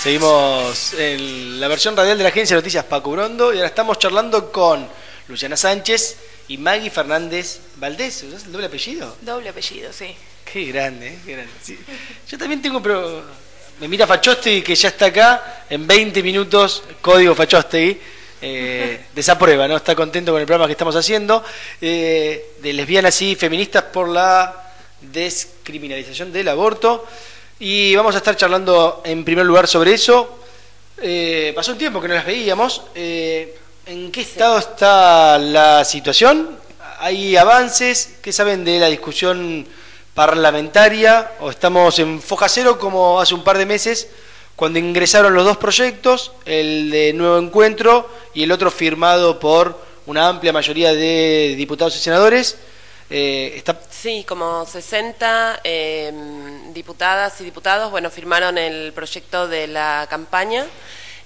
Seguimos en la versión radial de la Agencia de Noticias Paco Brondo y ahora estamos charlando con Luciana Sánchez y Maggie Fernández Valdés. ¿Usás el doble apellido? Doble apellido, sí. Qué grande, ¿eh? Qué grande. Sí. Yo también tengo, pero me mira Fachostegui, que ya está acá en 20 minutos, código Fachostegui. Desaprueba, ¿no? Está contento con el programa que estamos haciendo, de lesbianas y feministas por la descriminalización del aborto. Y vamos a estar charlando en primer lugar sobre eso. Pasó un tiempo que no las veíamos. ¿En qué estado está la situación? ¿Hay avances? ¿Qué saben de la discusión parlamentaria? ¿O estamos en foja cero como hace un par de meses, cuando ingresaron los dos proyectos, el de Nuevo Encuentro y el otro firmado por una amplia mayoría de diputados y senadores? Sí, como 60 diputadas y diputados, bueno, firmaron el proyecto de la campaña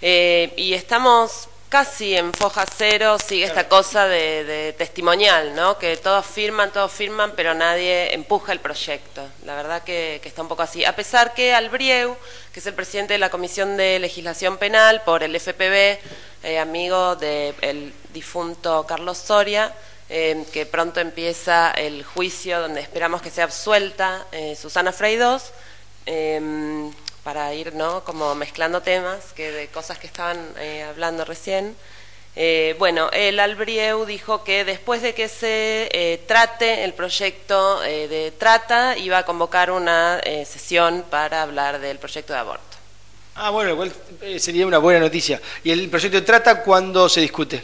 y estamos casi en foja cero. Sigue esta cosa de testimonial, ¿no? Que todos firman, pero nadie empuja el proyecto. La verdad que está un poco así. A pesar que Albrieu, que es el presidente de la Comisión de Legislación Penal por el FPV, amigo del difunto Carlos Soria, que pronto empieza el juicio donde esperamos que sea absuelta Susana Freidós, para ir, ¿no?, como mezclando temas de cosas que estaban hablando recién. Bueno, el Albrieu dijo que después de que se trate el proyecto de trata, iba a convocar una sesión para hablar del proyecto de aborto. Ah, bueno, igual sería una buena noticia. ¿Y el proyecto de trata cuándo se discute?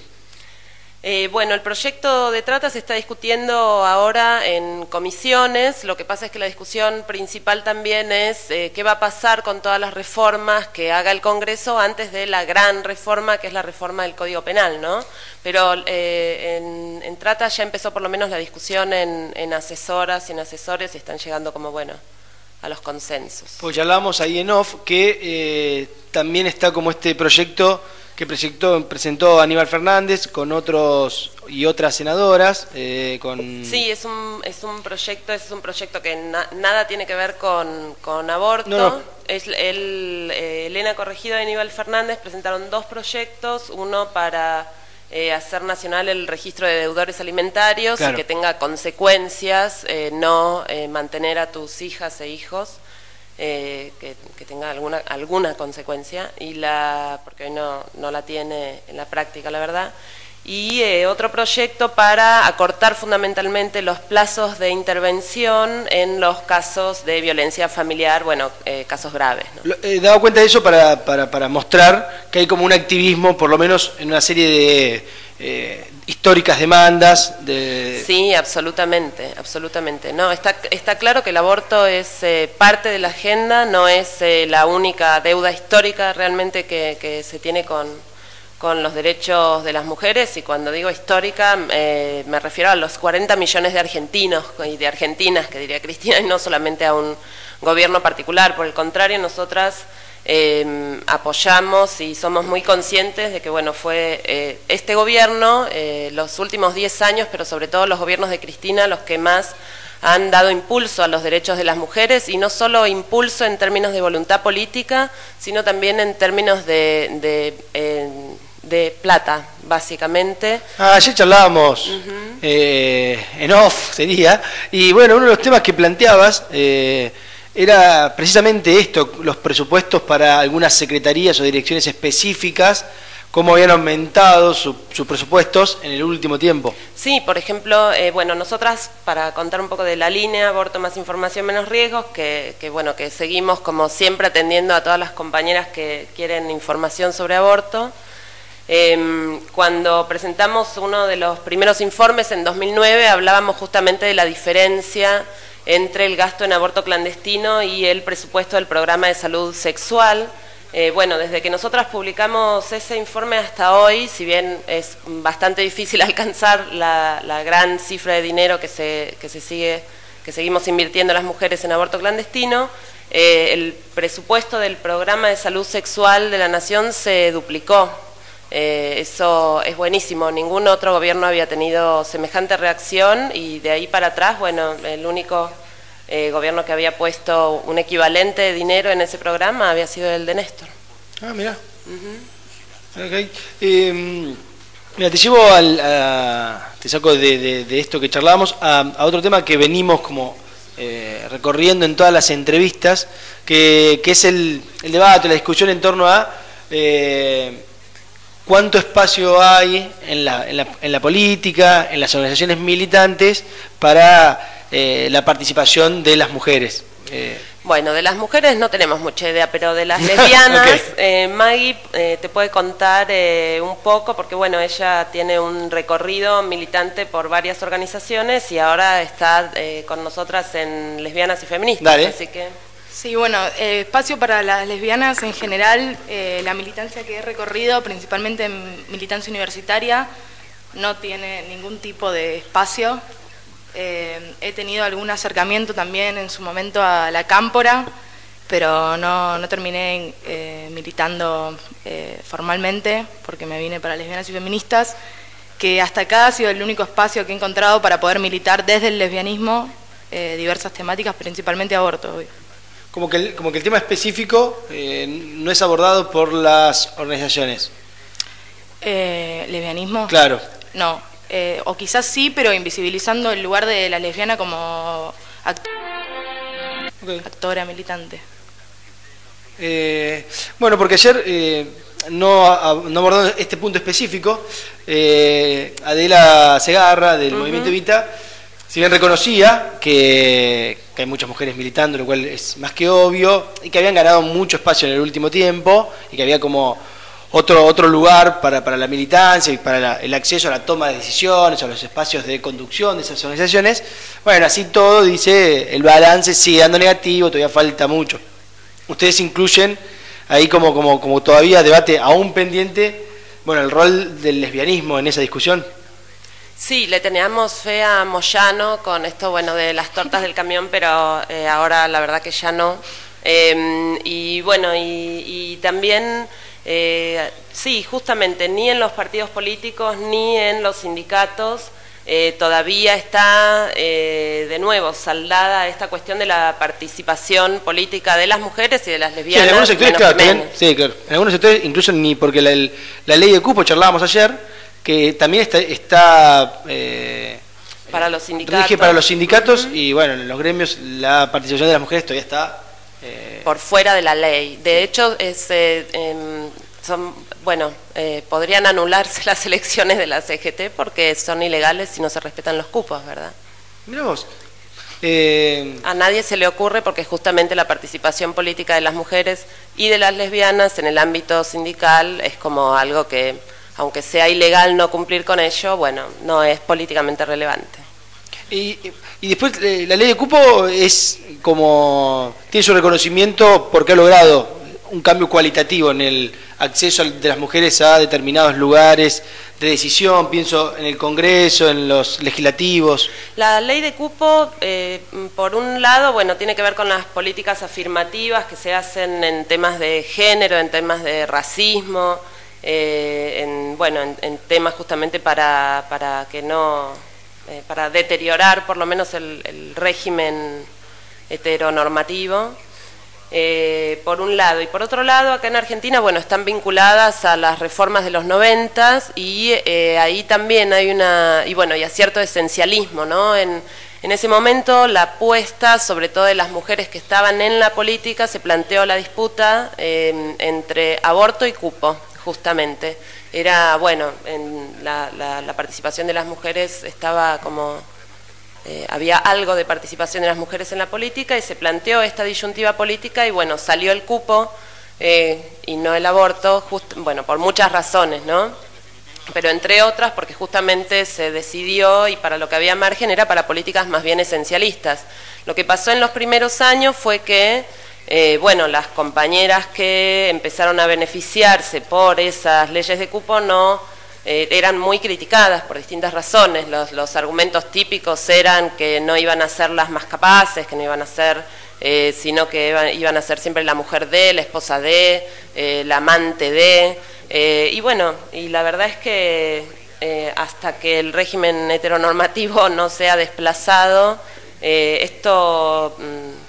Bueno, el proyecto de trata se está discutiendo ahora en comisiones. Lo que pasa es que la discusión principal también es qué va a pasar con todas las reformas que haga el Congreso antes de la gran reforma, que es la reforma del Código Penal, ¿no? Pero en trata ya empezó por lo menos la discusión en asesoras y en asesores, y están llegando como, bueno, a los consensos. Pues ya hablábamos ahí en off que también está como este proyecto que presentó Aníbal Fernández con otros y otras senadoras. Sí, es un proyecto que nada tiene que ver con aborto. No. Elena Corregido y Aníbal Fernández presentaron dos proyectos, uno para hacer nacional el registro de deudores alimentarios, claro, y que tenga consecuencias, no mantener a tus hijas e hijos. Que tenga alguna consecuencia, porque hoy no la tiene en la práctica, la verdad. Y otro proyecto para acortar fundamentalmente los plazos de intervención en los casos de violencia familiar, bueno, casos graves, ¿no? He dado cuenta de eso para mostrar que hay como un activismo, por lo menos en una serie de históricas demandas. Sí, absolutamente, absolutamente. No, está claro que el aborto es parte de la agenda, no es la única deuda histórica realmente que se tiene con los derechos de las mujeres, y cuando digo histórica me refiero a los 40 millones de argentinos y de argentinas, que diría Cristina, y no solamente a un gobierno particular. Por el contrario, nosotras apoyamos y somos muy conscientes de que, bueno, fue este gobierno, los últimos 10 años, pero sobre todo los gobiernos de Cristina, los que más han dado impulso a los derechos de las mujeres, y no solo impulso en términos de voluntad política, sino también en términos de plata, básicamente. Ayer charlábamos en off, sería, y bueno, uno de los temas que planteabas era precisamente esto, los presupuestos para algunas secretarías o direcciones específicas, cómo habían aumentado sus presupuestos en el último tiempo. Sí, por ejemplo, bueno, nosotras, para contar un poco de la línea Aborto Más Información Menos Riesgos, que seguimos como siempre atendiendo a todas las compañeras que quieren información sobre aborto. Cuando presentamos uno de los primeros informes en 2009, hablábamos justamente de la diferencia entre el gasto en aborto clandestino y el presupuesto del programa de salud sexual. Bueno, desde que nosotras publicamos ese informe hasta hoy, si bien es bastante difícil alcanzar la gran cifra de dinero que seguimos invirtiendo las mujeres en aborto clandestino, el presupuesto del programa de salud sexual de la Nación se duplicó. Eso es buenísimo, ningún otro gobierno había tenido semejante reacción, y de ahí para atrás, bueno, el único gobierno que había puesto un equivalente de dinero en ese programa había sido el de Néstor. Ah, mirá. Okay. Mira, te llevo te saco de esto que charlábamos a otro tema que venimos como recorriendo en todas las entrevistas, que es el debate, la discusión en torno a cuánto espacio hay en la política, en las organizaciones militantes para la participación de las mujeres. Bueno, de las mujeres no tenemos mucha idea, pero de las lesbianas, okay. Maggie te puede contar un poco, porque bueno, ella tiene un recorrido militante por varias organizaciones y ahora está con nosotras en Lesbianas y Feministas. Dale. Así que... Sí, bueno, espacio para las lesbianas en general, la militancia que he recorrido, principalmente en militancia universitaria, no tiene ningún tipo de espacio. He tenido algún acercamiento también en su momento a la Cámpora, pero no terminé militando formalmente, porque me vine para Lesbianas y Feministas, que hasta acá ha sido el único espacio que he encontrado para poder militar desde el lesbianismo diversas temáticas, principalmente aborto, obvio. Como que el tema específico no es abordado por las organizaciones. ¿Lesbianismo? Claro. No. O quizás sí, pero invisibilizando el lugar de la lesbiana como actora militante. Bueno, porque ayer no abordando este punto específico, Adela Segarra del Movimiento Evita, si bien reconocía que hay muchas mujeres militando, lo cual es más que obvio, y que habían ganado mucho espacio en el último tiempo, y que había como otro lugar para la militancia y para el acceso a la toma de decisiones, a los espacios de conducción de esas organizaciones. Bueno, así todo, dice, el balance sigue dando negativo, todavía falta mucho. Ustedes incluyen ahí como todavía debate aún pendiente, bueno, el rol del lesbianismo en esa discusión. Sí, le teníamos fe a Moyano con esto, bueno, de las tortas del camión, pero ahora la verdad que ya no. Y bueno, y también... sí, justamente, ni en los partidos políticos ni en los sindicatos todavía está de nuevo saldada esta cuestión de la participación política de las mujeres y de las lesbianas. Sí, en algunos sectores, claro, también, sí, claro. En algunos sectores, incluso ni porque la ley de cupo, charlábamos ayer, que también está para los sindicatos. Rige para los sindicatos y bueno, en los gremios la participación de las mujeres todavía está... por fuera de la ley. De hecho, podrían anularse las elecciones de la CGT porque son ilegales y no se respetan los cupos, ¿verdad? Mirá vos. A nadie se le ocurre porque justamente la participación política de las mujeres y de las lesbianas en el ámbito sindical es como algo que, aunque sea ilegal no cumplir con ello, bueno, no es políticamente relevante. Y después la ley de cupo es como tiene su reconocimiento porque ha logrado un cambio cualitativo en el acceso de las mujeres a determinados lugares de decisión, pienso en el Congreso, en los legislativos. La ley de cupo, por un lado, bueno, tiene que ver con las políticas afirmativas que se hacen en temas de género, en temas de racismo, en temas justamente para que no... para deteriorar por lo menos el régimen heteronormativo, por un lado. Y por otro lado, acá en Argentina, bueno, están vinculadas a las reformas de los 90 y ahí también hay y a cierto esencialismo, ¿no? En ese momento la apuesta, sobre todo de las mujeres que estaban en la política, se planteó la disputa entre aborto y cupo, justamente. Era, bueno, en la participación de las mujeres estaba como... había algo de participación de las mujeres en la política y se planteó esta disyuntiva política y, bueno, salió el cupo y no el aborto, por muchas razones, ¿no? Pero entre otras porque justamente se decidió y para lo que había margen era para políticas más bien esencialistas. Lo que pasó en los primeros años fue que las compañeras que empezaron a beneficiarse por esas leyes de cupo eran muy criticadas por distintas razones. Los argumentos típicos eran que no iban a ser las más capaces, que no iban a ser, sino que iban a ser siempre la mujer de, la esposa de, la amante de. Y la verdad es que hasta que el régimen heteronormativo no sea desplazado, esto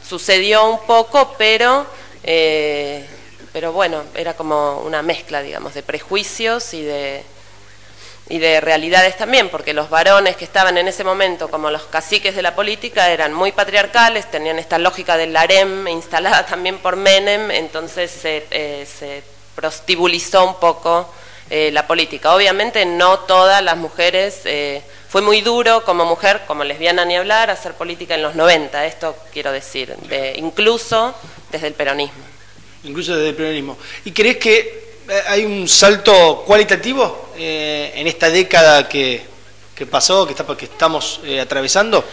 sucedió un poco, pero pero bueno, era como una mezcla, digamos, de prejuicios y de realidades también, porque los varones que estaban en ese momento como los caciques de la política eran muy patriarcales, tenían esta lógica del harem instalada también por Menem, entonces se prostibulizó un poco la política. Obviamente no todas las mujeres, fue muy duro como mujer, como lesbiana ni hablar, hacer política en los 90, esto quiero decir, incluso desde el peronismo. Incluso desde el peronismo. ¿Y crees que hay un salto cualitativo en esta década que pasó, que estamos atravesando?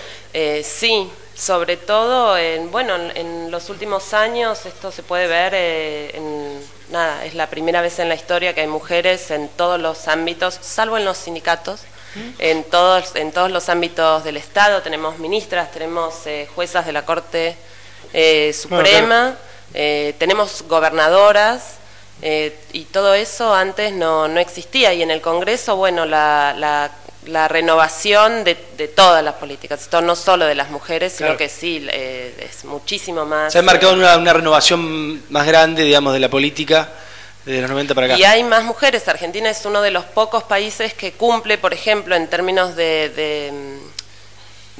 Sí, sobre todo en los últimos años esto se puede ver es la primera vez en la historia que hay mujeres en todos los ámbitos, salvo en los sindicatos, en todos los ámbitos del Estado. Tenemos ministras, tenemos juezas de la Corte Suprema, tenemos gobernadoras. Y todo eso antes no existía, y en el Congreso, bueno, la renovación de todas las políticas, esto no solo de las mujeres, sino que sí, es muchísimo más. Se ha marcado una renovación más grande, digamos, de la política desde los 90 para acá. Y hay más mujeres. Argentina es uno de los pocos países que cumple, por ejemplo, en términos de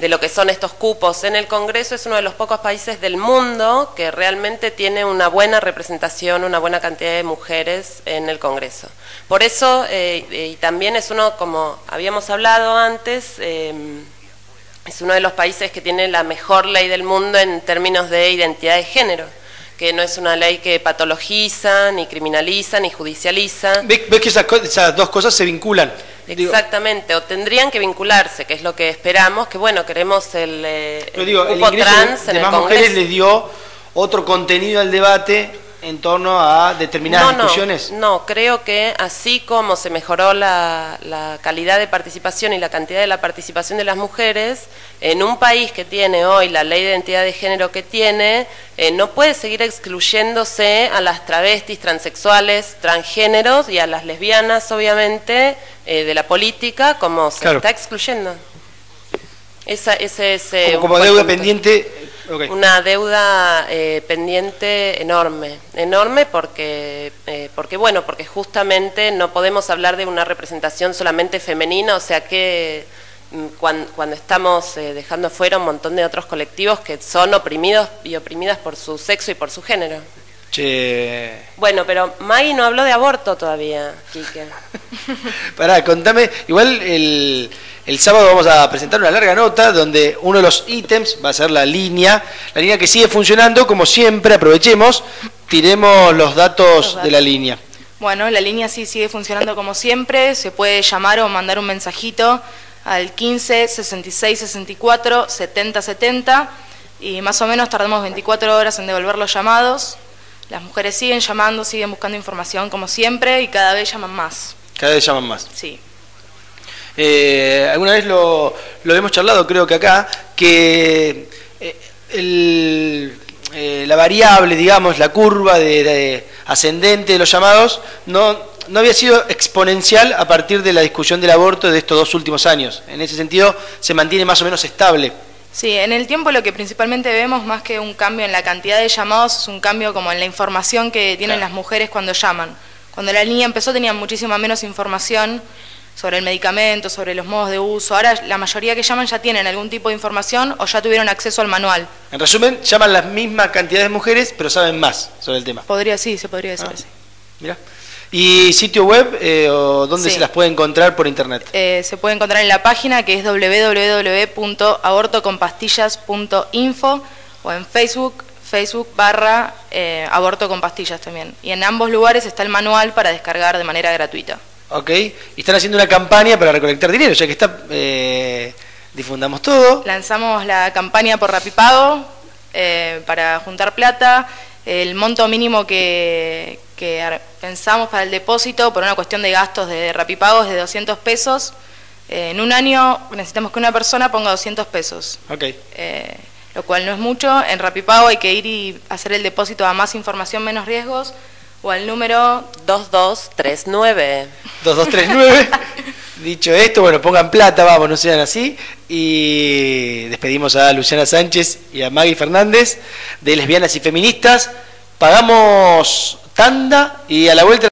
lo que son estos cupos en el Congreso, es uno de los pocos países del mundo que realmente tiene una buena representación, una buena cantidad de mujeres en el Congreso. Por eso, y también es uno, como habíamos hablado antes, es uno de los países que tiene la mejor ley del mundo en términos de identidad de género, que no es una ley que patologiza, ni criminaliza, ni judicializa. ¿Ves que esas dos cosas se vinculan? Exactamente, o tendrían que vincularse, que es lo que esperamos, que bueno, queremos el cupo trans en el Congreso. Más mujeres les dio otro contenido al debate en torno a determinadas discusiones. No, creo que así como se mejoró la calidad de participación y la cantidad de la participación de las mujeres, en un país que tiene hoy la ley de identidad de género que tiene, no puede seguir excluyéndose a las travestis, transexuales, transgéneros y a las lesbianas, obviamente, de la política, como se está excluyendo. Ese es como deuda pendiente. Okay. Una deuda pendiente enorme porque justamente no podemos hablar de una representación solamente femenina, o sea que cuando estamos dejando fuera un montón de otros colectivos que son oprimidos y oprimidas por su sexo y por su género. Che. Bueno, pero Maggie no habló de aborto todavía, Quique. Pará, contame, igual el sábado vamos a presentar una larga nota donde uno de los ítems va a ser la línea que sigue funcionando, como siempre, aprovechemos, tiremos los datos de la línea. Bueno, la línea sí sigue funcionando como siempre, se puede llamar o mandar un mensajito al 15 66 64 70 70 y más o menos tardamos 24 horas en devolver los llamados. Las mujeres siguen llamando, siguen buscando información como siempre y cada vez llaman más. Cada vez llaman más. Sí. Alguna vez lo hemos charlado, creo que acá, que la variable, digamos, la curva de ascendente de los llamados no había sido exponencial a partir de la discusión del aborto de estos 2 últimos años. En ese sentido, se mantiene más o menos estable. Sí, en el tiempo lo que principalmente vemos, más que un cambio en la cantidad de llamados, es un cambio como en la información que tienen las mujeres cuando llaman. Cuando la línea empezó tenían muchísima menos información sobre el medicamento, sobre los modos de uso. Ahora la mayoría que llaman ya tienen algún tipo de información o ya tuvieron acceso al manual. En resumen, llaman las mismas cantidades de mujeres, pero saben más sobre el tema. Se podría decir así. Mira. ¿Y sitio web o dónde se las puede encontrar por internet? Se puede encontrar en la página que es www.abortoconpastillas.info o en Facebook /aborto con pastillas también. Y en ambos lugares está el manual para descargar de manera gratuita. Ok, y están haciendo una campaña para recolectar dinero, ya que está, difundamos todo. Lanzamos la campaña por Rapipago para juntar plata. El monto mínimo que pensamos para el depósito, por una cuestión de gastos de Rapipago, es de 200 pesos. En un año necesitamos que una persona ponga 200 pesos. Okay. Lo cual no es mucho. En Rapipago hay que ir y hacer el depósito a Más Información Menos Riesgos o al número 2239. 2239. Dicho esto, bueno, pongan plata, vamos, no sean así. Y despedimos a Luciana Sánchez y a Maggie Fernández de Lesbianas y Feministas. Pagamos tanda y a la vuelta